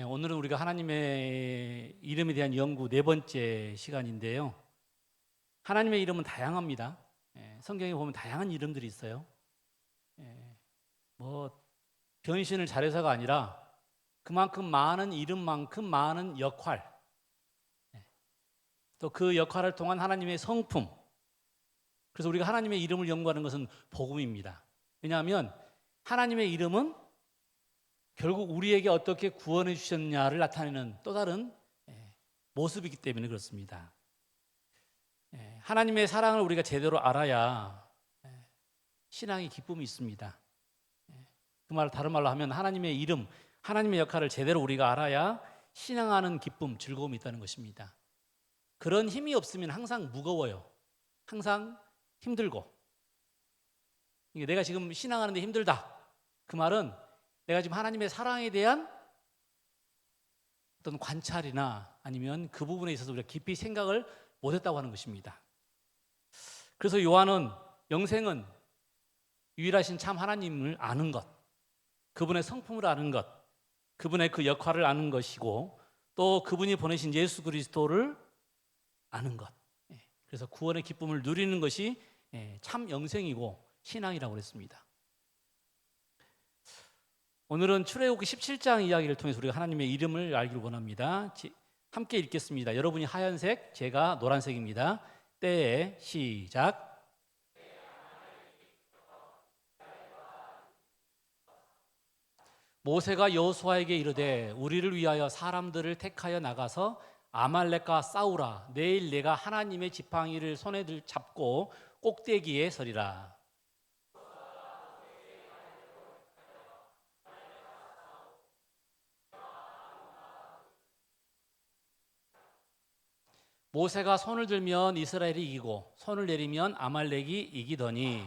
오늘은 우리가 하나님의 이름에 대한 연구 네 번째 시간인데요. 하나님의 이름은 다양합니다. 성경에 보면 다양한 이름들이 있어요. 뭐 변신을 잘해서가 아니라 그만큼 많은 이름만큼 많은 역할, 또 그 역할을 통한 하나님의 성품. 그래서 우리가 하나님의 이름을 연구하는 것은 복음입니다. 왜냐하면 하나님의 이름은 결국 우리에게 어떻게 구원해 주셨냐를 나타내는 또 다른 모습이기 때문에 그렇습니다. 하나님의 사랑을 우리가 제대로 알아야 신앙의 기쁨이 있습니다. 그 말을 다른 말로 하면 하나님의 이름, 하나님의 역할을 제대로 우리가 알아야 신앙하는 기쁨, 즐거움이 있다는 것입니다. 그런 힘이 없으면 항상 무거워요. 항상 힘들고. 내가 지금 신앙하는데 힘들다. 그 말은 내가 지금 하나님의 사랑에 대한 어떤 관찰이나 아니면 그 부분에 있어서 우리가 깊이 생각을 못했다고 하는 것입니다. 그래서 요한은 영생은 유일하신 참 하나님을 아는 것, 그분의 성품을 아는 것, 그분의 그 역할을 아는 것이고 또 그분이 보내신 예수 그리스도를 아는 것. 그래서 구원의 기쁨을 누리는 것이 참 영생이고 신앙이라고 그랬습니다. 오늘은 출애굽기 17장 이야기를 통해서 우리가 하나님의 이름을 알기를 원합니다. 함께 읽겠습니다. 여러분이 하얀색, 제가 노란색입니다. 때에 시작. 모세가 여호수아에게 이르되 우리를 위하여 사람들을 택하여 나가서 아말렉과 싸우라. 내일 내가 하나님의 지팡이를 손에 잡고 꼭대기에 서리라. 모세가 손을 들면 이스라엘이 이기고 손을 내리면 아말렉이 이기더니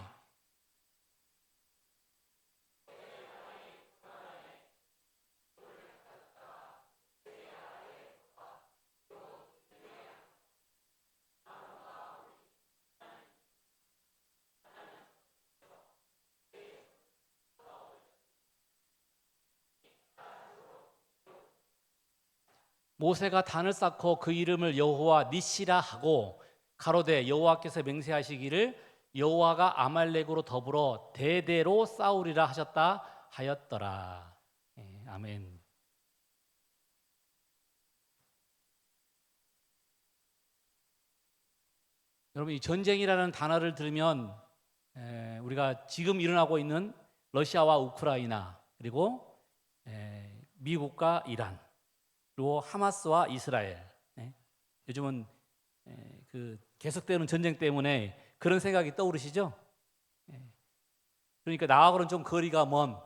모세가 단을 쌓고 그 이름을 여호와 니시라 하고 가로되 여호와께서 맹세하시기를 여호와가 아말렉으로 더불어 대대로 싸우리라 하셨다 하였더라. 아멘. 여러분, 이 전쟁이라는 단어를 들으면 우리가 지금 일어나고 있는 러시아와 우크라이나 그리고 미국과 이란 그리고 하마스와 이스라엘, 요즘은 그 계속되는 전쟁 때문에 그런 생각이 떠오르시죠? 그러니까 나하고는 좀 거리가 먼.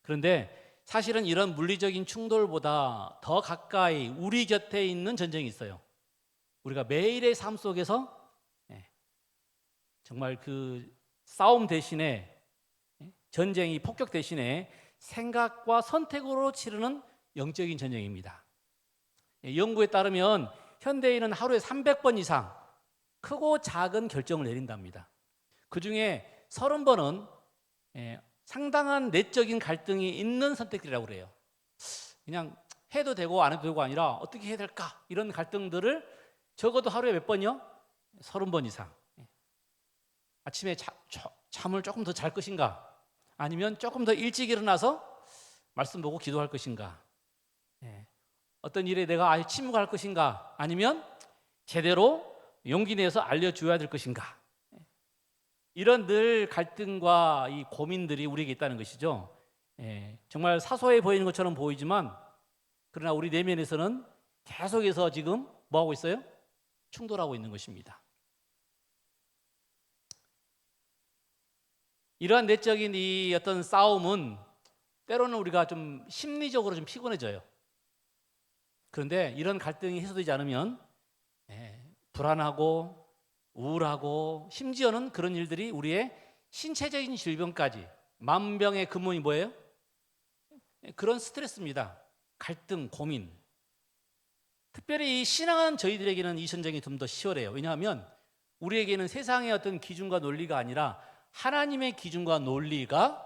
그런데 사실은 이런 물리적인 충돌보다 더 가까이 우리 곁에 있는 전쟁이 있어요. 우리가 매일의 삶 속에서 정말 그 싸움 대신에 전쟁이 폭격 대신에 생각과 선택으로 치르는 영적인 전쟁입니다. 연구에 따르면 현대인은 하루에 300번 이상 크고 작은 결정을 내린답니다. 그 중에 30번은 상당한 내적인 갈등이 있는 선택들이라고 그래요. 그냥 해도 되고 안 해도 되고 아니라 어떻게 해야 될까? 이런 갈등들을 적어도 하루에 몇 번이요? 30번 이상. 아침에 잠을 조금 더 잘 것인가? 아니면 조금 더 일찍 일어나서 말씀 보고 기도할 것인가? 어떤 일에 내가 아예 침묵할 것인가? 아니면 제대로 용기 내서 알려줘야 될 것인가? 이런 늘 갈등과 이 고민들이 우리에게 있다는 것이죠. 정말 사소해 보이는 것처럼 보이지만 그러나 우리 내면에서는 계속해서 지금 뭐 하고 있어요? 충돌하고 있는 것입니다. 이러한 내적인 이 어떤 싸움은 때로는 우리가 좀 심리적으로 좀 피곤해져요. 그런데 이런 갈등이 해소되지 않으면 불안하고 우울하고 심지어는 그런 일들이 우리의 신체적인 질병까지 만병의 근원이 뭐예요? 그런 스트레스입니다. 갈등, 고민. 특별히 신앙하는 저희들에게는 이 전쟁이 좀 더 시원해요. 왜냐하면 우리에게는 세상의 어떤 기준과 논리가 아니라 하나님의 기준과 논리가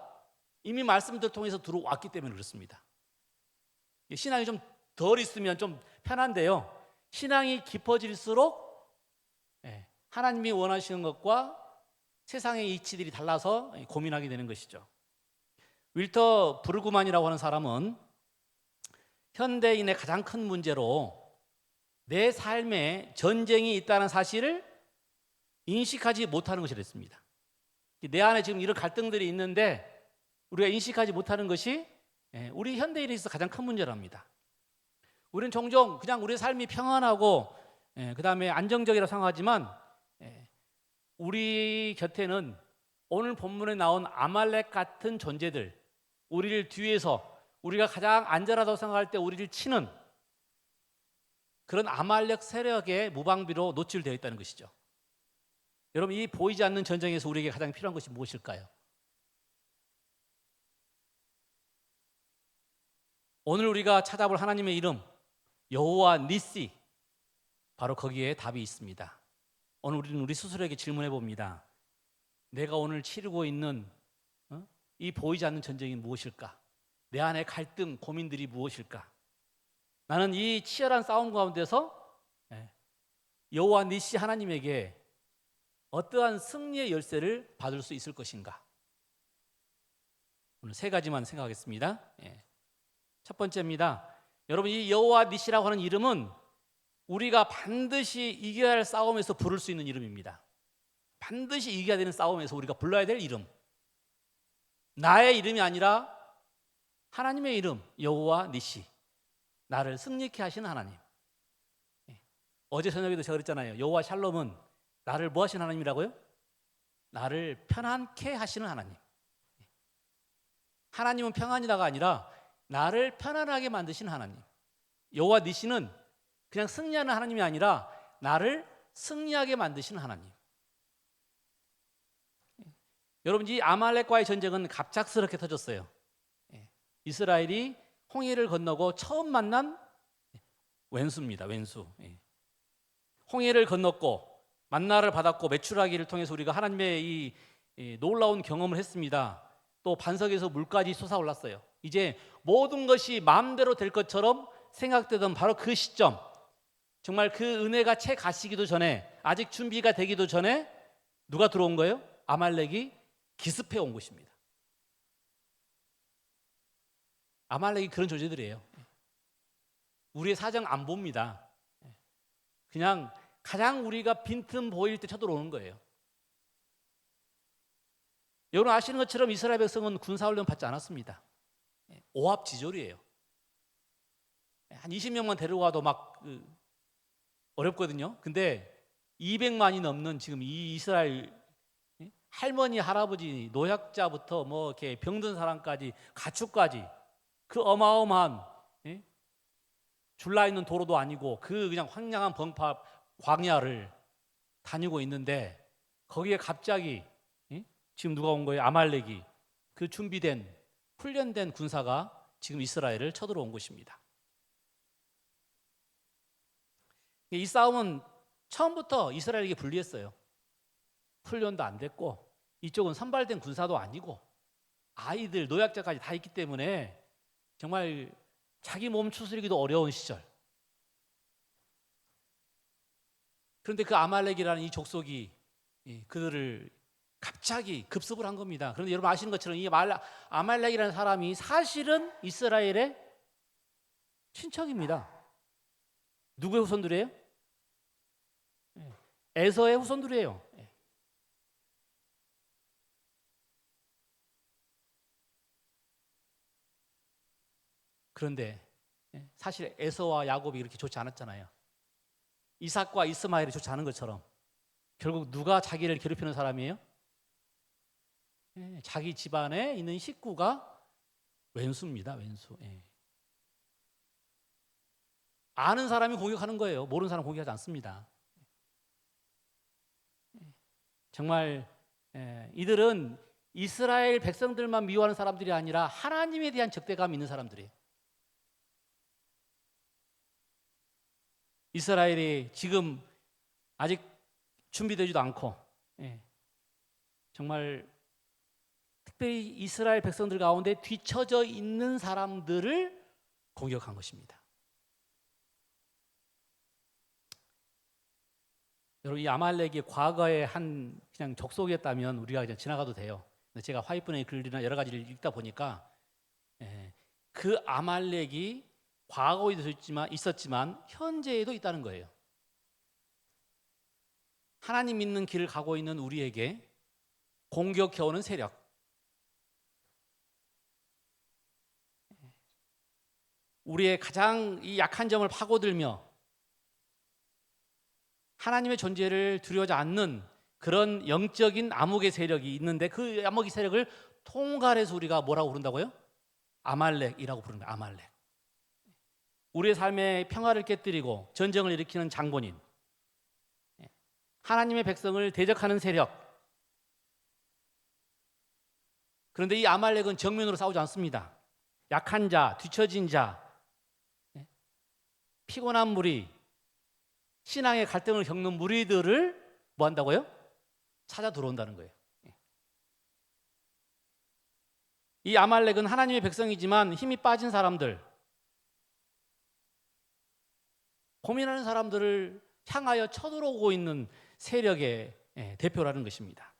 이미 말씀들 통해서 들어왔기 때문에 그렇습니다. 신앙이 좀 덜 있으면 좀 편한데요. 신앙이 깊어질수록 하나님이 원하시는 것과 세상의 이치들이 달라서 고민하게 되는 것이죠. 윌터 브루그만이라고 하는 사람은 현대인의 가장 큰 문제로 내 삶에 전쟁이 있다는 사실을 인식하지 못하는 것이랬습니다. 내 안에 지금 이런 갈등들이 있는데 우리가 인식하지 못하는 것이 우리 현대인에 있어서 가장 큰 문제랍니다. 우리는 종종 그냥 우리 삶이 평안하고 그 다음에 안정적이라고 생각하지만 우리 곁에는 오늘 본문에 나온 아말렉 같은 존재들, 우리를 뒤에서 우리가 가장 안전하다고 생각할 때 우리를 치는 그런 아말렉 세력의 무방비로 노출되어 있다는 것이죠. 여러분, 이 보이지 않는 전쟁에서 우리에게 가장 필요한 것이 무엇일까요? 오늘 우리가 찾아볼 하나님의 이름 여호와 니시, 바로 거기에 답이 있습니다. 오늘 우리는 우리 스스로에게 질문해 봅니다. 내가 오늘 치르고 있는 이 보이지 않는 전쟁이 무엇일까? 내 안에 갈등, 고민들이 무엇일까? 나는 이 치열한 싸움 가운데서 여호와 니시 하나님에게 어떠한 승리의 열쇠를 받을 수 있을 것인가? 오늘 세 가지만 생각하겠습니다. 첫 번째입니다. 여러분, 이 여호와 니시라고 하는 이름은 우리가 반드시 이겨야 할 싸움에서 부를 수 있는 이름입니다. 반드시 이겨야 되는 싸움에서 우리가 불러야 될 이름. 나의 이름이 아니라 하나님의 이름, 여호와 니시. 나를 승리케 하시는 하나님. 어제 저녁에도 제가 그랬잖아요. 여호와 샬롬은 나를 뭐 하시는 하나님이라고요? 나를 편안케 하시는 하나님. 하나님은 평안이다가 아니라 나를 편안하게 만드신 하나님. 여호와 니시는 그냥 승리하는 하나님이 아니라 나를 승리하게 만드시는 하나님. 여러분, 이 아말렉과의 전쟁은 갑작스럽게 터졌어요. 이스라엘이 홍해를 건너고 처음 만난 왼수입니다. 왼수. 홍해를 건넜고 만나를 받았고 메추라기를 통해서 우리가 하나님의 이 놀라운 경험을 했습니다. 또 반석에서 물까지 솟아올랐어요. 이제 모든 것이 마음대로 될 것처럼 생각되던 바로 그 시점, 정말 그 은혜가 채 가시기도 전에, 아직 준비가 되기도 전에 누가 들어온 거예요? 아말렉이 기습해 온 것입니다. 아말렉이 그런 존재들이에요. 우리의 사정 안 봅니다. 그냥 가장 우리가 빈틈 보일 때 쳐들어오는 거예요. 여러분 아시는 것처럼 이스라엘 백성은 군사훈련 받지 않았습니다. 오합지졸이에요. 한 20명만 데려와도 막 어렵거든요. 근데 200만이 넘는 지금 이 이스라엘 할머니, 할아버지, 노약자부터 뭐 이렇게 병든 사람까지 가축까지 그 어마어마한 줄라 있는 도로도 아니고 그 그냥 황량한 번파 광야를 다니고 있는데 거기에 갑자기 지금 누가 온 거예요? 아말렉이. 그 준비된 훈련된 군사가 지금 이스라엘을 쳐들어온 것입니다. 이 싸움은 처음부터 이스라엘에게 불리했어요. 훈련도 안 됐고 이쪽은 선발된 군사도 아니고 아이들, 노약자까지 다 있기 때문에 정말 자기 몸 추스리기도 어려운 시절. 그런데 그 아말렉이라는 이 족속이 그들을 갑자기 급습을 한 겁니다. 그런데 여러분 아시는 것처럼 이 아말렉이라는 사람이 사실은 이스라엘의 친척입니다. 누구의 후손들이에요? 에서의 후손들이에요. 그런데 사실 에서와 야곱이 이렇게 좋지 않았잖아요. 이삭과 이스마엘이 좋지 않은 것처럼 결국 누가 자기를 괴롭히는 사람이에요? 자기 집안에 있는 식구가 왼수입니다. 왼수. 아는 사람이 공격하는 거예요. 모르는 사람 공격하지 않습니다. 정말 이들은 이스라엘 백성들만 미워하는 사람들이 아니라 하나님에 대한 적대감이 있는 사람들이에요. 이스라엘이 지금 아직 준비되지도 않고 정말 특별히 이스라엘 백성들 가운데 뒤처져 있는 사람들을 공격한 것입니다. 여러분, 이 아말렉이 과거의 한 그냥 족속이었다면 우리가 그냥 지나가도 돼요. 근데 제가 화이트의 글이나 여러 가지를 읽다 보니까 그 아말렉이 과거에도 있었지만 현재에도 있다는 거예요. 하나님 믿는 길을 가고 있는 우리에게 공격해오는 세력, 우리의 가장 이 약한 점을 파고들며 하나님의 존재를 두려워하지 않는 그런 영적인 암흑의 세력이 있는데, 그 암흑의 세력을 통괄해서 우리가 뭐라고 부른다고요? 아말렉이라고 부르는 거예요. 아말렉. 우리의 삶에 평화를 깨뜨리고 전쟁을 일으키는 장본인, 하나님의 백성을 대적하는 세력. 그런데 이 아말렉은 정면으로 싸우지 않습니다. 약한 자, 뒤처진 자, 피곤한 무리, 신앙의 갈등을 겪는 무리들을 뭐 한다고요? 찾아 들어온다는 거예요. 이 아말렉은 하나님의 백성이지만 힘이 빠진 사람들, 고민하는 사람들을 향하여 쳐들어오고 있는 세력의 대표라는 것입니다.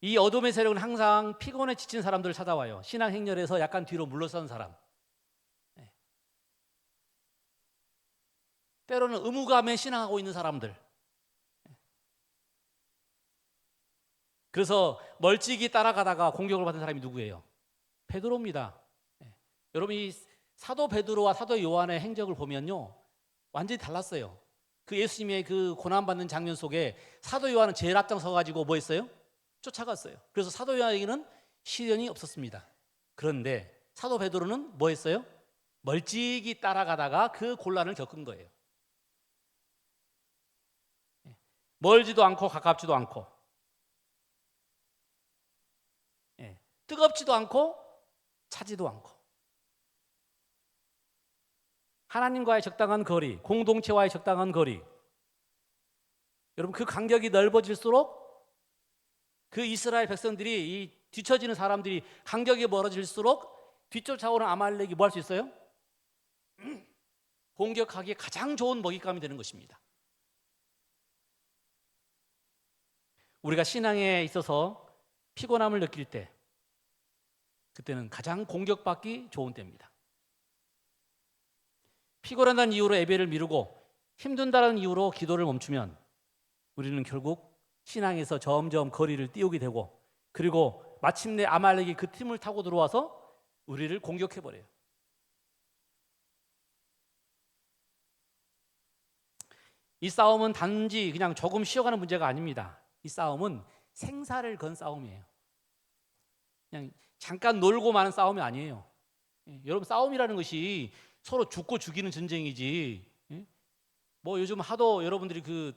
이 어둠의 세력은 항상 피곤에 지친 사람들을 찾아와요. 신앙 행렬에서 약간 뒤로 물러선 사람, 때로는 의무감에 신앙하고 있는 사람들. 그래서 멀찍이 따라가다가 공격을 받은 사람이 누구예요? 베드로입니다. 여러분, 이 사도 베드로와 사도 요한의 행적을 보면요, 완전히 달랐어요. 그 예수님의 그 고난받는 장면 속에 사도 요한은 제일 앞장서 가지고 뭐 했어요? 쫓아갔어요. 그래서 사도 요한에게는 시련이 없었습니다. 그런데 사도 베드로는 뭐 했어요? 멀찍이 따라가다가 그 곤란을 겪은 거예요. 멀지도 않고 가깝지도 않고, 뜨겁지도 않고 차지도 않고, 하나님과의 적당한 거리, 공동체와의 적당한 거리. 여러분, 그 간격이 넓어질수록 그 이스라엘 백성들이, 이 뒤처지는 사람들이 간격이 멀어질수록 뒤쫓아오는 아말렉이 뭐 할 수 있어요? 공격하기에 가장 좋은 먹잇감이 되는 것입니다. 우리가 신앙에 있어서 피곤함을 느낄 때, 그때는 가장 공격받기 좋은 때입니다. 피곤하다는 이유로 예배를 미루고 힘든다는 이유로 기도를 멈추면 우리는 결국 신앙에서 점점 거리를 띄우게 되고, 그리고 마침내 아말렉이 그 틈을 타고 들어와서 우리를 공격해버려요. 이 싸움은 단지 그냥 조금 쉬어가는 문제가 아닙니다. 이 싸움은 생사를 건 싸움이에요. 그냥 잠깐 놀고 마는 싸움이 아니에요. 여러분, 싸움이라는 것이 서로 죽고 죽이는 전쟁이지. 뭐 요즘 하도 여러분들이 그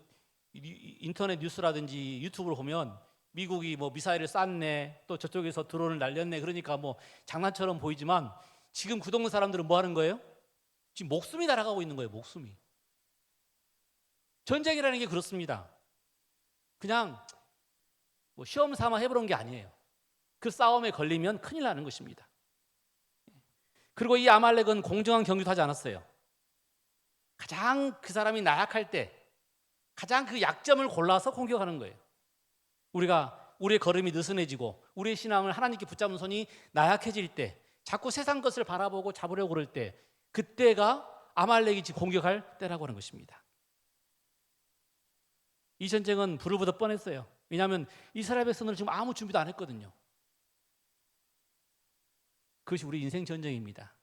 인터넷 뉴스라든지 유튜브를 보면 미국이 뭐 미사일을 쐈네, 또 저쪽에서 드론을 날렸네, 그러니까 뭐 장난처럼 보이지만 지금 그 동네 사람들은 뭐 하는 거예요? 지금 목숨이 날아가고 있는 거예요. 목숨이. 전쟁이라는 게 그렇습니다. 그냥 뭐 시험 삼아 해보는 게 아니에요. 그 싸움에 걸리면 큰일 나는 것입니다. 그리고 이 아말렉은 공정한 경주도 하지 않았어요. 가장 그 사람이 나약할 때 가장 그 약점을 골라서 공격하는 거예요. 우리의 걸음이 느슨해지고 우리의 신앙을 하나님께 붙잡는 손이 나약해질 때, 자꾸 세상 것을 바라보고 잡으려고 그럴 때, 그때가 아말렉이 공격할 때라고 하는 것입니다. 이 전쟁은 불을 보듯 뻔했어요. 왜냐하면 이스라엘 백성들은 지금 아무 준비도 안 했거든요. 그것이 우리 인생 전쟁입니다.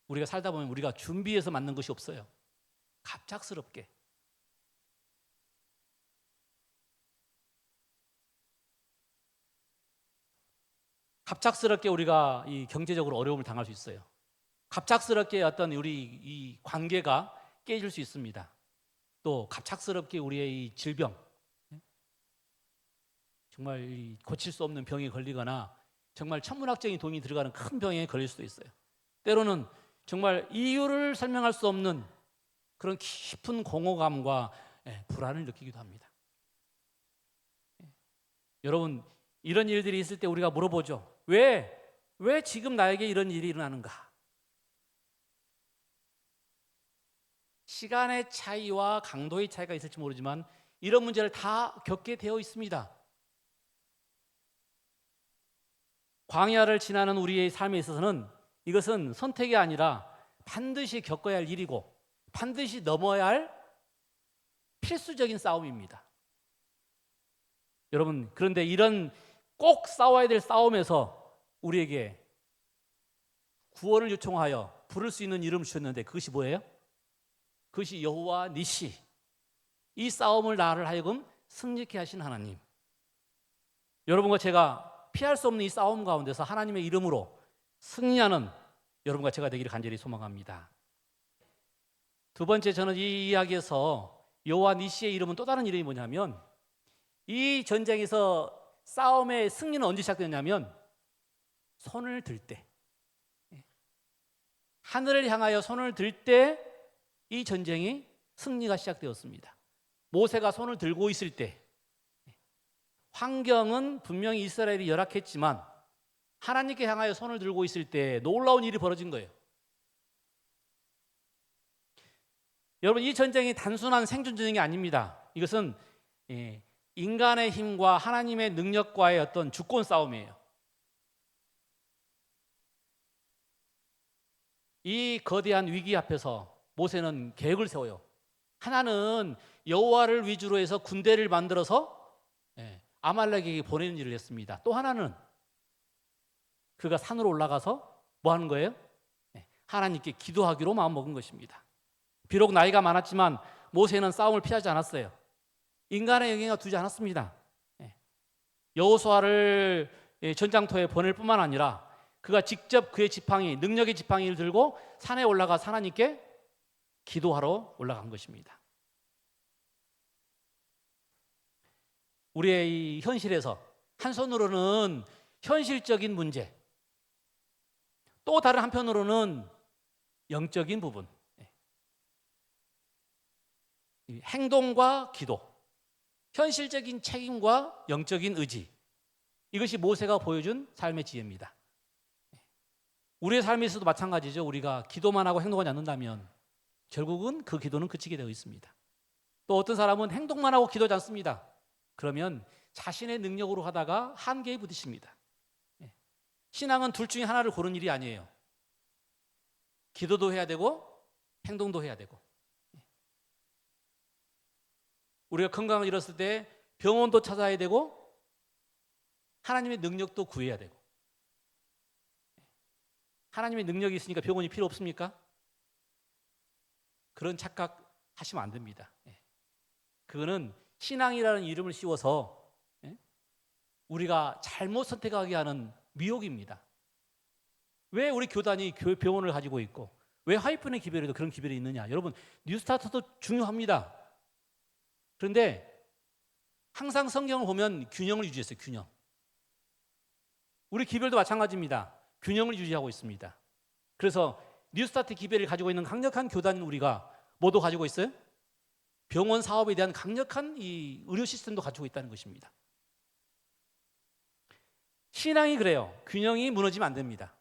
우리가 살다 보면 우리가 준비해서 맞는 것이 없어요. 갑작스럽게 우리가 이 경제적으로 어려움을 당할 수 있어요. 갑작스럽게 어떤 우리 이 관계가 깨질 수 있습니다. 또 갑작스럽게 우리의 이 질병, 정말 고칠 수 없는 병에 걸리거나 정말 천문학적인 돈이 들어가는 큰 병에 걸릴 수도 있어요. 때로는 정말 이유를 설명할 수 없는 그런 깊은 공허감과 불안을 느끼기도 합니다. 여러분, 이런 일들이 있을 때 우리가 물어보죠. 왜 지금 나에게 이런 일이 일어나는가? 시간의 차이와 강도의 차이가 있을지 모르지만 이런 문제를 다 겪게 되어 있습니다. 광야를 지나는 우리의 삶에 있어서는 이것은 선택이 아니라 반드시 겪어야 할 일이고 반드시 넘어야 할 필수적인 싸움입니다. 여러분, 그런데 이런 꼭 싸워야 될 싸움에서 우리에게 구원을 요청하여 부를 수 있는 이름을 주셨는데 그것이 뭐예요? 그것이 여호와 니시. 이 싸움을 나를 하여금 승리케 하신 하나님. 여러분과 제가 피할 수 없는 이 싸움 가운데서 하나님의 이름으로 승리하는 여러분과 제가 되기를 간절히 소망합니다. 두 번째, 저는 이 이야기에서 여호와 니시의 이름은 또 다른 이름이 뭐냐면, 이 전쟁에서 싸움의 승리는 언제 시작되냐면 손을 들 때, 하늘을 향하여 손을 들 때 이 전쟁이 승리가 시작되었습니다. 모세가 손을 들고 있을 때, 환경은 분명히 이스라엘이 열악했지만 하나님께 향하여 손을 들고 있을 때 놀라운 일이 벌어진 거예요. 여러분, 이 전쟁이 단순한 생존 전쟁이 아닙니다. 이것은 인간의 힘과 하나님의 능력과의 어떤 주권 싸움이에요. 이 거대한 위기 앞에서 모세는 계획을 세워요. 하나는 여호와를 위주로 해서 군대를 만들어서 아말렉에게 보내는 일을 했습니다. 또 하나는 그가 산으로 올라가서 뭐 하는 거예요? 하나님께 기도하기로 마음먹은 것입니다. 비록 나이가 많았지만 모세는 싸움을 피하지 않았어요. 인간의 영향을 두지 않았습니다. 여호수아를 전장터에 보낼 뿐만 아니라 그가 직접 그의 지팡이, 능력의 지팡이를 들고 산에 올라가 하나님께 기도하러 올라간 것입니다. 우리의 이 현실에서 한 손으로는 현실적인 문제, 또 다른 한편으로는 영적인 부분, 행동과 기도, 현실적인 책임과 영적인 의지, 이것이 모세가 보여준 삶의 지혜입니다. 우리의 삶에서도 마찬가지죠. 우리가 기도만 하고 행동하지 않는다면 결국은 그 기도는 그치게 되어 있습니다. 또 어떤 사람은 행동만 하고 기도하지 않습니다. 그러면 자신의 능력으로 하다가 한계에 부딪힙니다. 신앙은 둘 중에 하나를 고른 일이 아니에요. 기도도 해야 되고 행동도 해야 되고. 우리가 건강을 잃었을 때 병원도 찾아야 되고 하나님의 능력도 구해야 되고. 하나님의 능력이 있으니까 병원이 필요 없습니까? 그런 착각하시면 안 됩니다. 그거는 신앙이라는 이름을 씌워서 우리가 잘못 선택하게 하는 미혹입니다. 왜 우리 교단이 병원을 가지고 있고 왜 하이픈의 기별에도 그런 기별이 있느냐? 여러분, 뉴스타트도 중요합니다. 그런데 항상 성경을 보면 균형을 유지했어요. 균형. 우리 기별도 마찬가지입니다. 균형을 유지하고 있습니다. 그래서 뉴스타트 기별을 가지고 있는 강력한 교단인 우리가 뭐도 가지고 있어요? 병원 사업에 대한 강력한 이 의료 시스템도 가지고 있다는 것입니다. 신앙이 그래요. 균형이 무너지면 안 됩니다.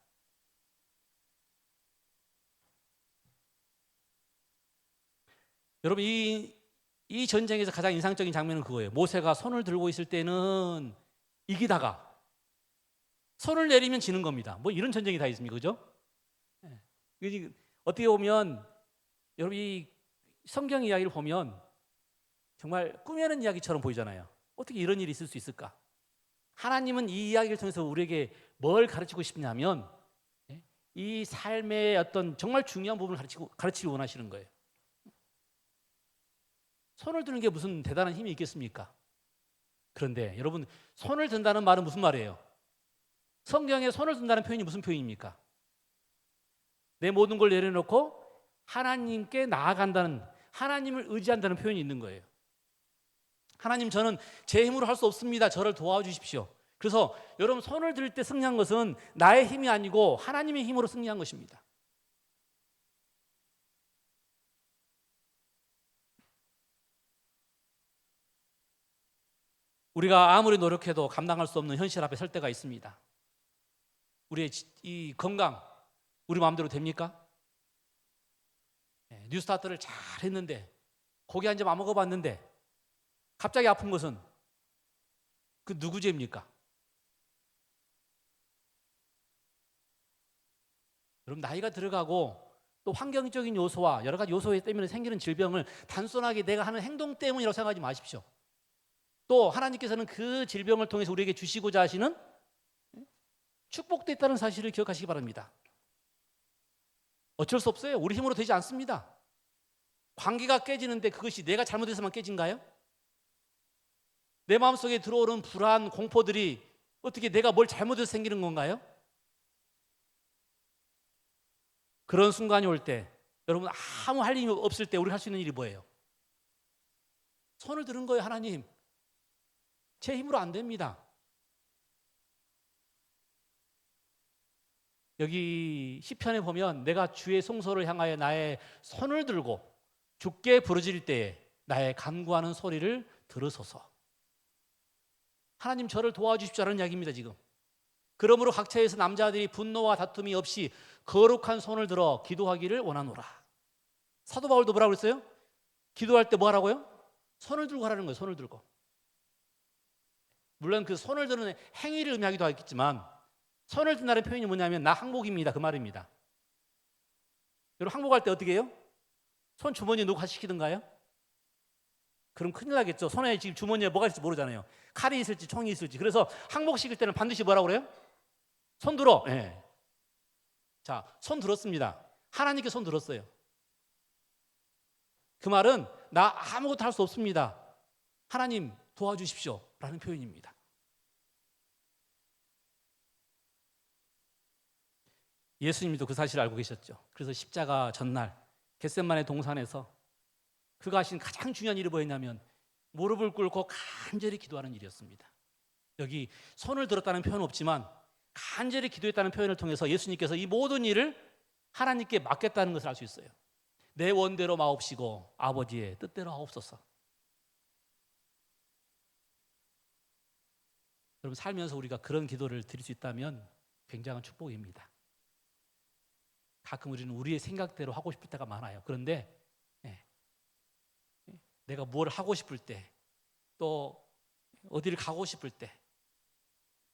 여러분, 이 전쟁에서 가장 인상적인 장면은 그거예요. 모세가 손을 들고 있을 때는 이기다가 손을 내리면 지는 겁니다. 뭐 이런 전쟁이 다 있습니까? 그죠? 어떻게 보면 여러분, 이 성경 이야기를 보면 정말 꾸며낸 이야기처럼 보이잖아요. 어떻게 이런 일이 있을 수 있을까? 하나님은 이 이야기를 통해서 우리에게 뭘 가르치고 싶냐면 이 삶의 어떤 정말 중요한 부분을 가르치기 원하시는 거예요. 손을 드는 게 무슨 대단한 힘이 있겠습니까? 그런데 여러분, 손을 든다는 말은 무슨 말이에요? 성경에 손을 든다는 표현이 무슨 표현입니까? 내 모든 걸 내려놓고 하나님께 나아간다는, 하나님을 의지한다는 표현이 있는 거예요. 하나님, 저는 제 힘으로 할 수 없습니다. 저를 도와주십시오. 그래서 여러분, 손을 들 때 승리한 것은 나의 힘이 아니고 하나님의 힘으로 승리한 것입니다. 우리가 아무리 노력해도 감당할 수 없는 현실 앞에 설 때가 있습니다. 우리의 이 건강, 우리 마음대로 됩니까? 뉴스타트를 잘 했는데, 고기 한 점 안 먹어봤는데 갑자기 아픈 것은 그 누구 죄입니까? 여러분, 나이가 들어가고 또 환경적인 요소와 여러 가지 요소 때문에 생기는 질병을 단순하게 내가 하는 행동 때문이라고 생각하지 마십시오. 또 하나님께서는 그 질병을 통해서 우리에게 주시고자 하시는 축복도 있다는 사실을 기억하시기 바랍니다. 어쩔 수 없어요. 우리 힘으로 되지 않습니다. 관계가 깨지는데 그것이 내가 잘못해서만 깨진가요? 내 마음속에 들어오는 불안, 공포들이 어떻게 내가 뭘 잘못해서 생기는 건가요? 그런 순간이 올 때, 여러분, 아무 할 일이 없을 때 우리 할 수 있는 일이 뭐예요? 손을 드는 거예요. 하나님, 제 힘으로 안 됩니다. 여기 시편에 보면 내가 주의 성소를 향하여 나의 손을 들고 주께 부르짖을 때에 나의 간구하는 소리를 들으소서. 하나님, 저를 도와주십시오라는 이야기입니다. 지금 그러므로 각처에서 남자들이 분노와 다툼이 없이 거룩한 손을 들어 기도하기를 원하노라. 사도 바울도 뭐라고 그랬어요? 기도할 때 뭐 하라고요? 손을 들고 하라는 거예요. 손을 들고. 물론 그 손을 드는 행위를 의미하기도 하겠지만, 손을 든다는 표현이 뭐냐면 나 항복입니다, 그 말입니다. 여러분, 항복할 때 어떻게 해요? 손 주머니에 넣고 시키던가요? 그럼 큰일 나겠죠. 손에 지금 주머니에 뭐가 있을지 모르잖아요. 칼이 있을지 총이 있을지. 그래서 항복시킬 때는 반드시 뭐라고 그래요? 손 들어. 네. 자, 손 들었습니다. 하나님께 손 들었어요. 그 말은 나 아무것도 할 수 없습니다, 하나님 도와주십시오 라는 표현입니다. 예수님도 그 사실을 알고 계셨죠. 그래서 십자가 전날 겟세마네 동산에서 그가 하신 가장 중요한 일이 뭐였냐면 무릎을 꿇고 간절히 기도하는 일이었습니다. 여기 손을 들었다는 표현은 없지만 간절히 기도했다는 표현을 통해서 예수님께서 이 모든 일을 하나님께 맡겼다는 것을 알 수 있어요. 내 원대로 마옵시고 아버지의 뜻대로 하옵소서. 여러분, 살면서 우리가 그런 기도를 드릴 수 있다면 굉장한 축복입니다. 가끔 우리는 우리의 생각대로 하고 싶을 때가 많아요. 그런데 내가 뭘 하고 싶을 때, 또 어디를 가고 싶을 때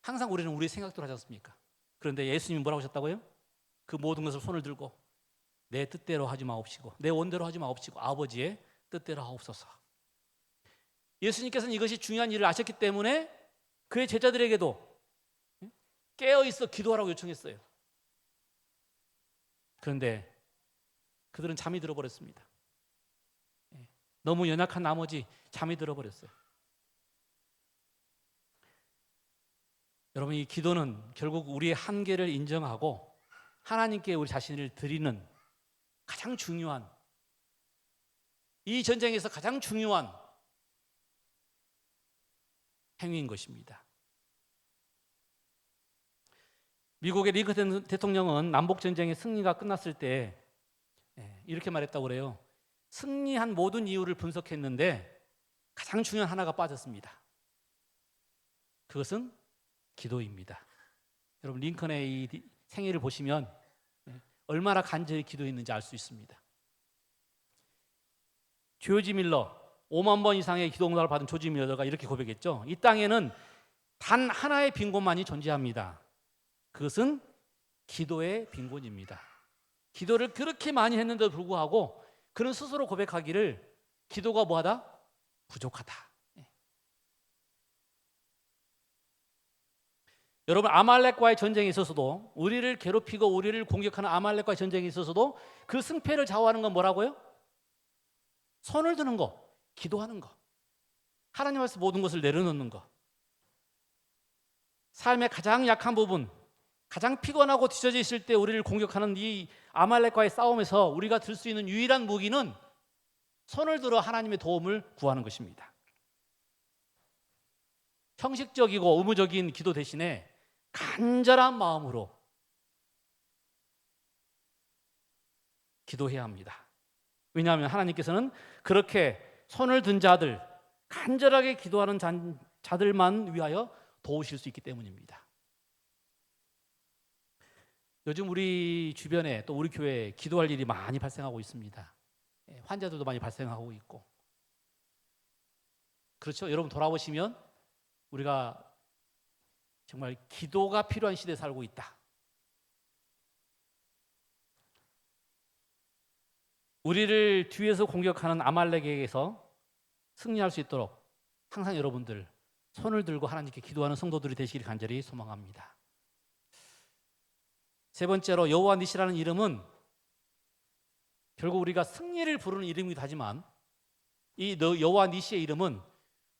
항상 우리는 우리의 생각대로 하지 않습니까? 그런데 예수님이 뭐라고 하셨다고요? 그 모든 것을 손을 들고 내 뜻대로 하지 마옵시고 내 원대로 하지 마옵시고 아버지의 뜻대로 하옵소서. 예수님께서는 이것이 중요한 일을 아셨기 때문에 그의 제자들에게도 깨어있어 기도하라고 요청했어요. 그런데 그들은 잠이 들어버렸습니다. 너무 연약한 나머지 잠이 들어버렸어요. 여러분, 이 기도는 결국 우리의 한계를 인정하고 하나님께 우리 자신을 드리는 가장 중요한, 이 전쟁에서 가장 중요한 행위인 것입니다. 미국의 링컨 대통령은 남북전쟁의 승리가 끝났을 때 이렇게 말했다고 그래요. 승리한 모든 이유를 분석했는데 가장 중요한 하나가 빠졌습니다. 그것은 기도입니다. 여러분, 링컨의 이 생애를 보시면 얼마나 간절히 기도했는지 알 수 있습니다. 조지 밀러, 5만 번 이상의 기도 응답을 받은 조지 밀러가 이렇게 고백했죠. 이 땅에는 단 하나의 빈곤만이 존재합니다. 그것은 기도의 빈곤입니다. 기도를 그렇게 많이 했는데도 불구하고 그는 스스로 고백하기를 기도가 뭐하다? 부족하다. 여러분, 아말렉과의 전쟁에 있어서도, 우리를 괴롭히고 우리를 공격하는 아말렉과의 전쟁에 있어서도 그 승패를 좌우하는 건 뭐라고요? 손을 드는 거, 기도하는 거, 하나님 앞에서 모든 것을 내려놓는 거. 삶의 가장 약한 부분, 가장 피곤하고 뒤처져 있을 때 우리를 공격하는 이 아말렉과의 싸움에서 우리가 들 수 있는 유일한 무기는 손을 들어 하나님의 도움을 구하는 것입니다. 형식적이고 의무적인 기도 대신에 간절한 마음으로 기도해야 합니다. 왜냐하면 하나님께서는 그렇게 손을 든 자들, 간절하게 기도하는 자들만 위하여 도우실 수 있기 때문입니다. 요즘 우리 주변에 또 우리 교회에 기도할 일이 많이 발생하고 있습니다. 환자들도 많이 발생하고 있고. 그렇죠? 여러분 돌아보시면 우리가 정말 기도가 필요한 시대에 살고 있다. 우리를 뒤에서 공격하는 아말렉에게서 승리할 수 있도록 항상 여러분들 손을 들고 하나님께 기도하는 성도들이 되시길 간절히 소망합니다. 세 번째로 여호와 니시라는 이름은 결국 우리가 승리를 부르는 이름이기도 하지만 이 여호와 니시의 이름은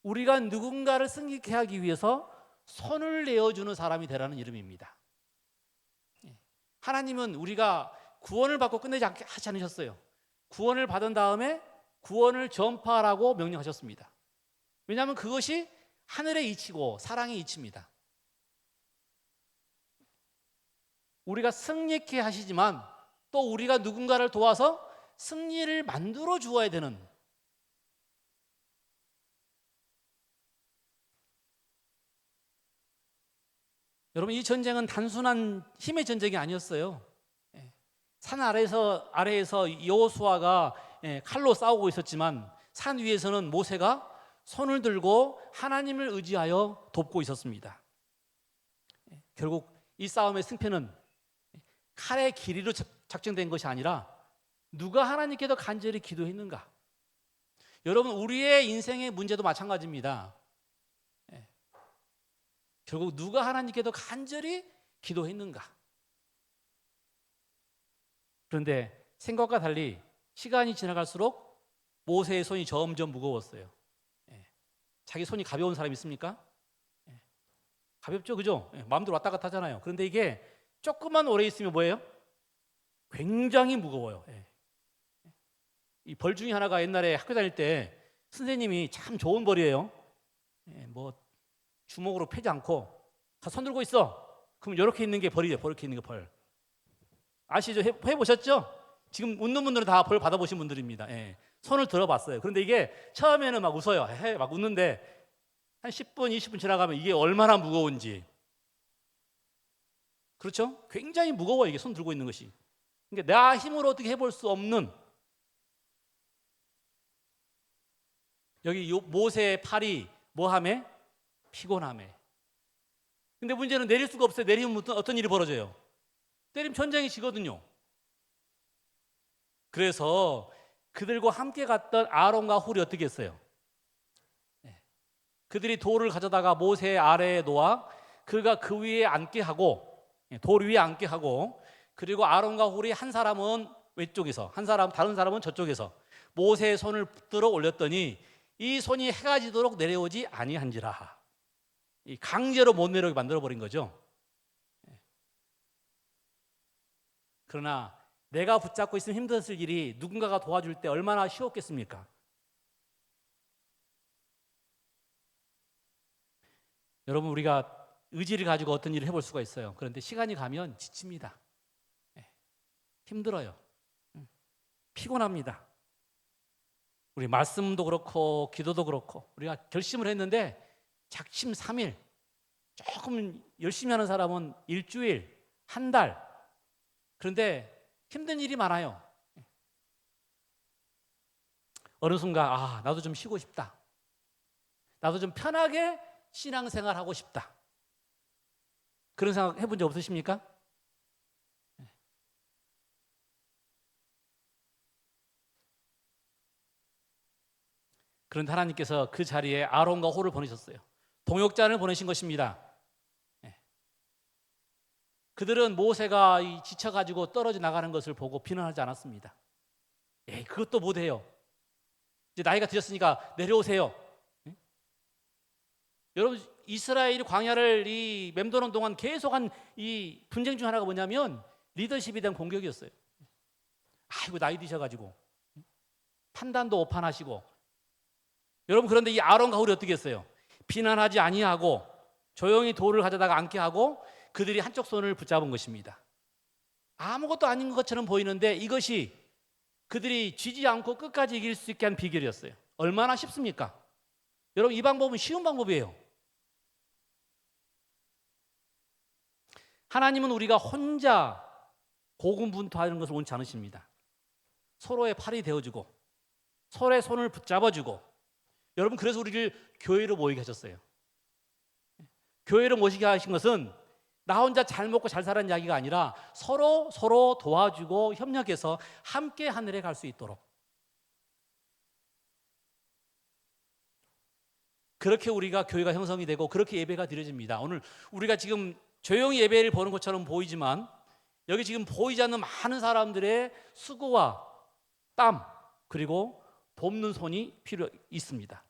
우리가 누군가를 승리케 하기 위해서 손을 내어주는 사람이 되라는 이름입니다. 하나님은 우리가 구원을 받고 끝내지 하지 않으셨어요. 구원을 받은 다음에 구원을 전파하라고 명령하셨습니다. 왜냐하면 그것이 하늘의 이치고 사랑의 이치입니다. 우리가 승리케 하시지만 또 우리가 누군가를 도와서 승리를 만들어 주어야 되는, 여러분 이 전쟁은 단순한 힘의 전쟁이 아니었어요. 산 아래에서 여호수아가 칼로 싸우고 있었지만 산 위에서는 모세가 손을 들고 하나님을 의지하여 돕고 있었습니다. 결국 이 싸움의 승패는 칼의 길이로 작정된 것이 아니라 누가 하나님께 더 간절히 기도했는가. 여러분 우리의 인생의 문제도 마찬가지입니다. 결국 누가 하나님께 더 간절히 기도했는가. 그런데 생각과 달리 시간이 지나갈수록 모세의 손이 점점 무거웠어요. 자기 손이 가벼운 사람 있습니까? 가볍죠, 그죠? 마음대로 왔다 갔다 하잖아요. 그런데 이게 조금만 오래 있으면 뭐예요? 굉장히 무거워요. 이 벌 중에 하나가 옛날에 학교 다닐 때 선생님이 참 좋은 벌이에요. 뭐 주먹으로 패지 않고 손 들고 있어. 그럼 이렇게 있는 게 벌이에요. 이렇게 있는 게 벌. 아시죠? 해보셨죠? 지금 웃는 분들은 다 벌 받아보신 분들입니다. 손을 들어봤어요. 그런데 이게 처음에는 막 웃어요. 막 웃는데 한 10분, 20분 지나가면 이게 얼마나 무거운지. 그렇죠? 굉장히 무거워요. 이게 손 들고 있는 것이. 그러니까 나 힘으로 어떻게 해볼 수 없는, 여기 모세의 팔이 뭐하매? 피곤하매. 근데 문제는 내릴 수가 없어요. 내리면 어떤 일이 벌어져요? 때리면 전쟁이 지거든요. 그래서 그들과 함께 갔던 아론과 훌이 어떻게 했어요? 그들이 돌을 가져다가 모세 아래에 놓아 그가 그 위에 앉게 하고, 돌 위에 앉게 하고, 그리고 아론과 훌이 한 사람은 왼쪽에서 다른 사람은 저쪽에서 모세의 손을 붙들어 올렸더니 이 손이 해가 지도록 내려오지 아니한지라. 이 강제로 못 내려오게 만들어 버린 거죠. 그러나 내가 붙잡고 있으면 힘들었을 일이 누군가가 도와줄 때 얼마나 쉬웠겠습니까? 여러분 우리가 의지를 가지고 어떤 일을 해볼 수가 있어요. 그런데 시간이 가면 지칩니다. 힘들어요. 피곤합니다. 우리 말씀도 그렇고 기도도 그렇고 우리가 결심을 했는데 작심삼일, 조금 열심히 하는 사람은 일주일, 한 달. 그런데 힘든 일이 많아요. 어느 순간 나도 좀 쉬고 싶다. 나도 좀 편하게 신앙생활 하고 싶다. 그런 생각 해본 적 없으십니까? 그런데 하나님께서 그 자리에 아론과 홀을 보내셨어요. 동역자를 보내신 것입니다. 그들은 모세가 지쳐가지고 떨어져 나가는 것을 보고 비난하지 않았습니다. 그것도 못해요. 이제 나이가 드셨으니까 내려오세요. 여러분 이스라엘이 광야를 맴도는 동안 계속한 이 분쟁 중 하나가 뭐냐면 리더십에 대한 공격이었어요. 아이고 나이 드셔가지고 판단도 오판하시고. 여러분 그런데 이 아론과 훌이 어떻게 했어요? 비난하지 아니하고 조용히 돌을 가져다가 앉게 하고 그들이 한쪽 손을 붙잡은 것입니다. 아무것도 아닌 것처럼 보이는데 이것이 그들이 쥐지 않고 끝까지 이길 수 있게 한 비결이었어요. 얼마나 쉽습니까? 여러분 이 방법은 쉬운 방법이에요. 하나님은 우리가 혼자 고군분투하는 것을 원치 않으십니다. 서로의 팔이 되어주고 서로의 손을 붙잡아주고, 여러분 그래서 우리를 교회로 모이게 하셨어요. 교회로 모시게 하신 것은 나 혼자 잘 먹고 잘 살라는 이야기가 아니라 서로 도와주고 협력해서 함께 하늘에 갈 수 있도록, 그렇게 우리가 교회가 형성이 되고 그렇게 예배가 드려집니다. 오늘 우리가 지금 조용히 예배를 보는 것처럼 보이지만 여기 지금 보이지 않는 많은 사람들의 수고와 땀, 그리고 돕는 손이 필요 있습니다.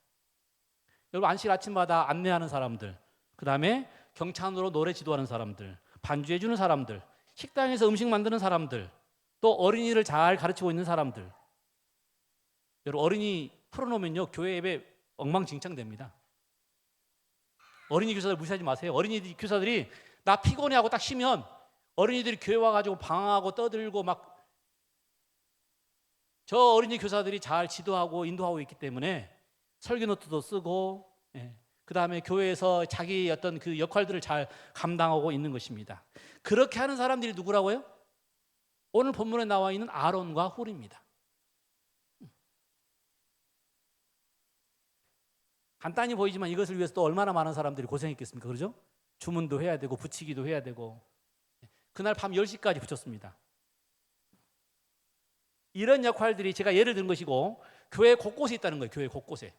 여러분 안식 아침마다 안내하는 사람들, 그 다음에 경찬으로 노래 지도하는 사람들, 반주해 주는 사람들, 식당에서 음식 만드는 사람들, 또 어린이를 잘 가르치고 있는 사람들. 여러분 어린이 풀어놓으면요 교회 예배 엉망진창됩니다. 어린이 교사들 무시하지 마세요. 어린이 교사들이 나 피곤해 하고 딱 쉬면 어린이들이 교회 와가지고 방황하고 떠들고 막, 저 어린이 교사들이 잘 지도하고 인도하고 있기 때문에 설교 노트도 쓰고, 그 다음에 교회에서 자기 어떤 그 역할들을 잘 감당하고 있는 것입니다. 그렇게 하는 사람들이 누구라고요? 오늘 본문에 나와 있는 아론과 훌입니다. 간단히 보이지만 이것을 위해서 또 얼마나 많은 사람들이 고생했겠습니까? 그러죠? 주문도 해야 되고 붙이기도 해야 되고, 그날 밤 10시까지 붙였습니다. 이런 역할들이 제가 예를 든 것이고 교회 곳곳에 있다는 거예요. 교회 곳곳에.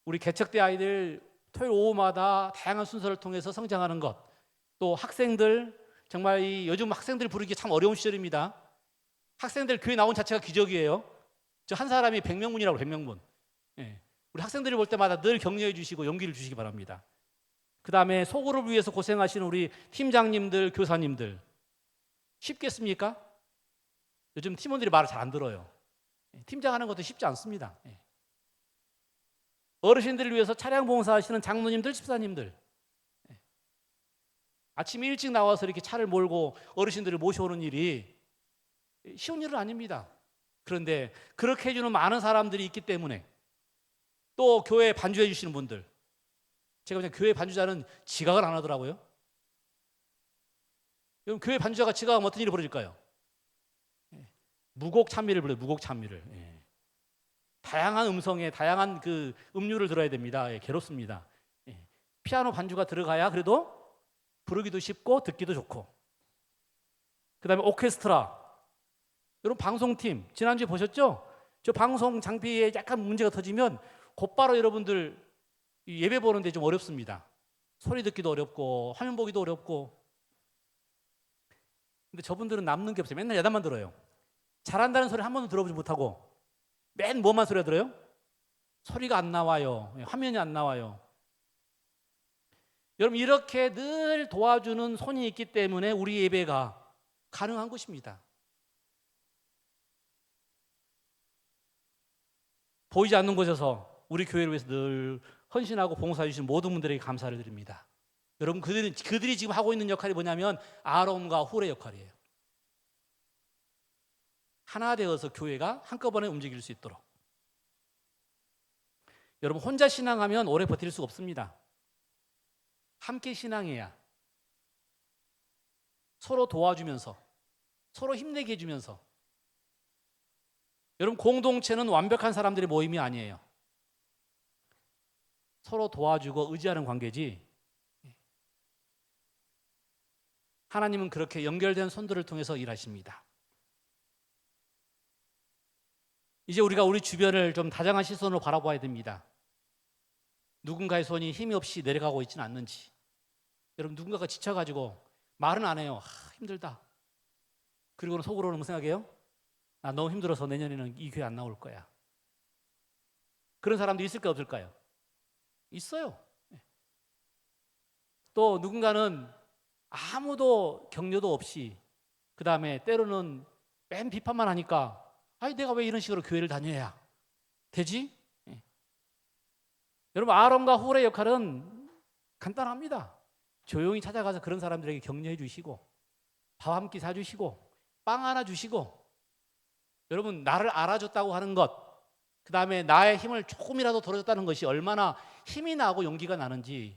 우리 개척대 아이들 토요일 오후마다 다양한 순서를 통해서 성장하는 것, 또 학생들, 정말 요즘 학생들 부르기 참 어려운 시절입니다. 학생들 교회 나온 자체가 기적이에요. 저 한 사람이 100명분이라고 100명분. 우리 학생들을 볼 때마다 늘 격려해 주시고 용기를 주시기 바랍니다. 그 다음에 소그룹을 위해서 고생하시는 우리 팀장님들, 교사님들, 쉽겠습니까? 요즘 팀원들이 말을 잘 안 들어요. 팀장하는 것도 쉽지 않습니다. 어르신들을 위해서 차량 봉사하시는 장로님들, 집사님들, 아침 일찍 나와서 이렇게 차를 몰고 어르신들을 모셔오는 일이 쉬운 일은 아닙니다. 그런데 그렇게 해주는 많은 사람들이 있기 때문에, 또 교회 반주해 주시는 분들, 제가 그냥 교회 반주자는 지각을 안 하더라고요. 여러분 교회 반주자가 지각하면 어떤 일이 벌어질까요? 무곡 찬미를 불러요. 무곡 찬미를. 다양한 음성에 다양한 그 음률을 들어야 됩니다. 괴롭습니다. 피아노 반주가 들어가야 그래도 부르기도 쉽고 듣기도 좋고. 그 다음에 오케스트라. 여러분 방송팀 지난주에 보셨죠? 저 방송 장비에 약간 문제가 터지면 곧바로 여러분들 예배 보는데 좀 어렵습니다. 소리 듣기도 어렵고 화면 보기도 어렵고. 근데 저분들은 남는 게 없어요. 맨날 야단만 들어요. 잘한다는 소리 한 번도 들어보지 못하고 맨 뭐만 소리가 들어요? 소리가 안 나와요. 화면이 안 나와요. 여러분 이렇게 늘 도와주는 손이 있기 때문에 우리 예배가 가능한 것입니다. 보이지 않는 곳에서 우리 교회를 위해서 늘 헌신하고 봉사해 주신 모든 분들에게 감사를 드립니다. 여러분 그들이 지금 하고 있는 역할이 뭐냐면 아론과 훌의 역할이에요. 하나 되어서 교회가 한꺼번에 움직일 수 있도록. 여러분 혼자 신앙하면 오래 버틸 수가 없습니다. 함께 신앙해야 서로 도와주면서 서로 힘내게 해주면서. 여러분 공동체는 완벽한 사람들의 모임이 아니에요. 서로 도와주고 의지하는 관계지. 하나님은 그렇게 연결된 손들을 통해서 일하십니다. 이제 우리가 우리 주변을 좀 다정한 시선으로 바라봐야 됩니다. 누군가의 손이 힘이 없이 내려가고 있지는 않는지. 여러분 누군가가 지쳐가지고 말은 안 해요. 힘들다. 그리고는 속으로는 무슨 생각해요? 나 너무 힘들어서 내년에는 이 교회 안 나올 거야. 그런 사람도 있을까 없을까요? 있어요. 또 누군가는 아무도 격려도 없이, 그 다음에 때로는 맨 비판만 하니까 아니 내가 왜 이런 식으로 교회를 다녀야 되지? 여러분 아론과 훌의 역할은 간단합니다. 조용히 찾아가서 그런 사람들에게 격려해 주시고 밥 한 끼 사주시고 빵 하나 주시고, 여러분 나를 알아줬다고 하는 것, 그 다음에 나의 힘을 조금이라도 덜어줬다는 것이 얼마나 힘이 나고 용기가 나는지.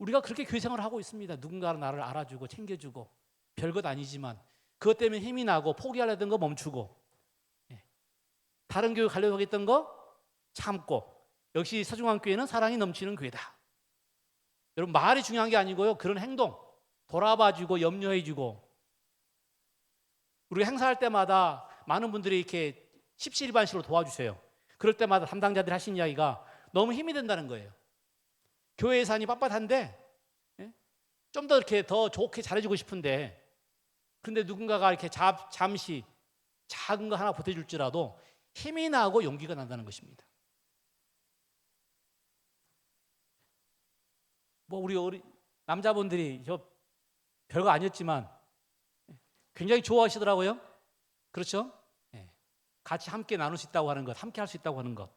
우리가 그렇게 교회 생활을 하고 있습니다. 누군가가 나를 알아주고 챙겨주고 별것 아니지만 그것 때문에 힘이 나고 포기하려던 거 멈추고, 다른 교회 가려고 했던 거 참고, 역시 서중앙교회는 사랑이 넘치는 교회다. 여러분, 말이 중요한 게 아니고요, 그런 행동, 돌아봐주고 염려해주고. 우리가 행사할 때마다 많은 분들이 이렇게 십시일반식으로 도와주세요. 그럴 때마다 담당자들이 하신 이야기가 너무 힘이 된다는 거예요. 교회 예산이 빳빳한데 좀 더 이렇게 더 좋게 잘해주고 싶은데, 근데 누군가가 이렇게 잠시 작은 거 하나 보태줄지라도 힘이 나고 용기가 난다는 것입니다. 뭐 우리 남자분들이 저 별거 아니었지만 굉장히 좋아하시더라고요. 그렇죠? 같이 함께 나눌 수 있다고 하는 것, 함께 할 수 있다고 하는 것.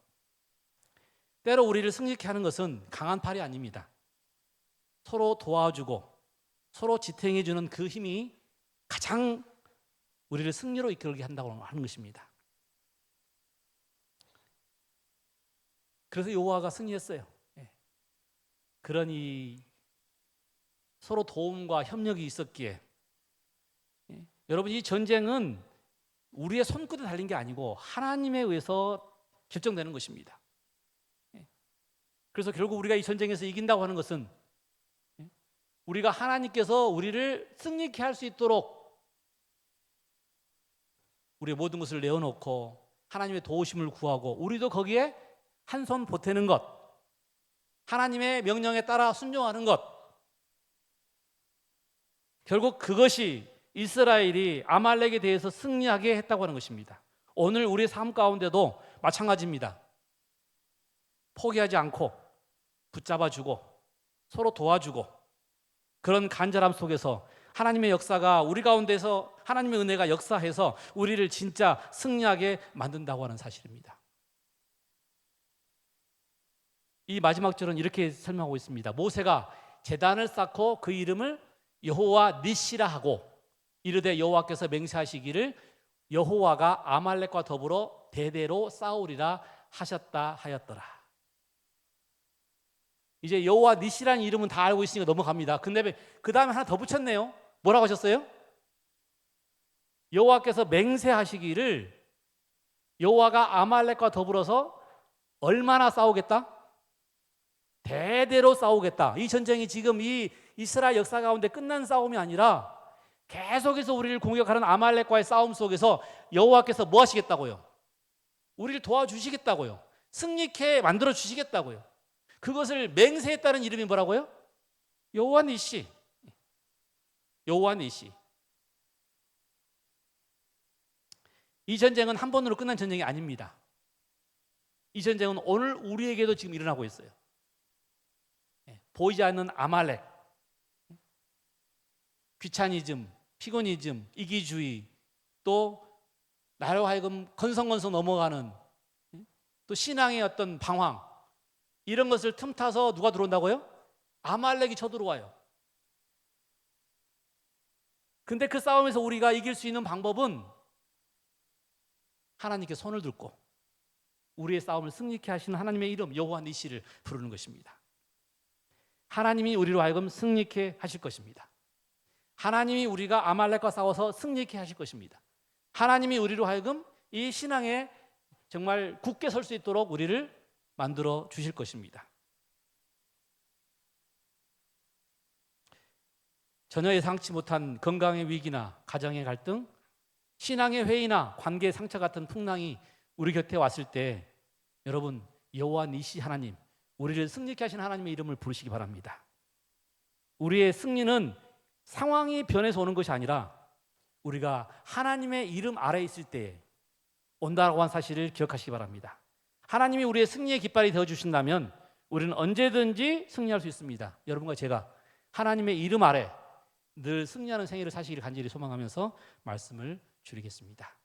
때로 우리를 승리케 하는 것은 강한 팔이 아닙니다. 서로 도와주고 서로 지탱해주는 그 힘이 가장 우리를 승리로 이끌게 한다고 하는 것입니다. 그래서 여호와가 승리했어요. 그런 이 서로 도움과 협력이 있었기에, 여러분, 이 전쟁은 우리의 손끝에 달린 게 아니고 하나님에 의해서 결정되는 것입니다. 그래서 결국 우리가 이 전쟁에서 이긴다고 하는 것은 우리가 하나님께서 우리를 승리케 할 수 있도록 우리의 모든 것을 내어놓고 하나님의 도우심을 구하고 우리도 거기에 한 손 보태는 것, 하나님의 명령에 따라 순종하는 것, 결국 그것이 이스라엘이 아말렉에 대해서 승리하게 했다고 하는 것입니다. 오늘 우리의 삶 가운데도 마찬가지입니다. 포기하지 않고 붙잡아주고 서로 도와주고 그런 간절함 속에서 하나님의 역사가 우리 가운데서, 하나님의 은혜가 역사해서 우리를 진짜 승리하게 만든다고 하는 사실입니다. 이 마지막 절은 이렇게 설명하고 있습니다. 모세가 제단을 쌓고 그 이름을 여호와 니시라 하고 이르되 여호와께서 맹세하시기를 여호와가 아말렉과 더불어 대대로 싸우리라 하셨다 하였더라. 이제 여호와 니시라는 이름은 다 알고 있으니까 넘어갑니다. 근데 그 다음에 하나 더 붙였네요. 뭐라고 하셨어요? 여호와께서 맹세하시기를 여호와가 아말렉과 더불어서 얼마나 싸우겠다? 대대로 싸우겠다. 이 전쟁이 지금 이 이스라엘 역사 가운데 끝난 싸움이 아니라 계속해서 우리를 공격하는 아말렉과의 싸움 속에서 여호와께서 뭐 하시겠다고요? 우리를 도와주시겠다고요. 승리케 만들어 주시겠다고요. 그것을 맹세했다는 이름이 뭐라고요? 여호와 니시. 여호와 니시. 이 전쟁은 한 번으로 끝난 전쟁이 아닙니다. 이 전쟁은 오늘 우리에게도 지금 일어나고 있어요. 보이지 않는 아말렉, 귀차니즘, 피고니즘, 이기주의, 또 나로 하여금 건성건성 넘어가는 또 신앙의 어떤 방황, 이런 것을 틈타서 누가 들어온다고요? 아말렉이 쳐들어와요. 근데 그 싸움에서 우리가 이길 수 있는 방법은 하나님께 손을 들고 우리의 싸움을 승리케 하시는 하나님의 이름 여호와 니시를 부르는 것입니다. 하나님이 우리로 하여금 승리케 하실 것입니다. 하나님이 우리가 아말렉과 싸워서 승리케 하실 것입니다. 하나님이 우리로 하여금 이 신앙에 정말 굳게 설 수 있도록 우리를 만들어 주실 것입니다. 전혀 예상치 못한 건강의 위기나 가정의 갈등, 신앙의 회의나 관계의 상처 같은 풍랑이 우리 곁에 왔을 때 여러분, 여호와 니시 하나님, 우리를 승리케 하신 하나님의 이름을 부르시기 바랍니다. 우리의 승리는 상황이 변해서 오는 것이 아니라 우리가 하나님의 이름 아래에 있을 때 온다고 한 사실을 기억하시기 바랍니다. 하나님이 우리의 승리의 깃발이 되어주신다면 우리는 언제든지 승리할 수 있습니다. 여러분과 제가 하나님의 이름 아래 늘 승리하는 생애를 사시기를 간절히 소망하면서 말씀을 줄이겠습니다.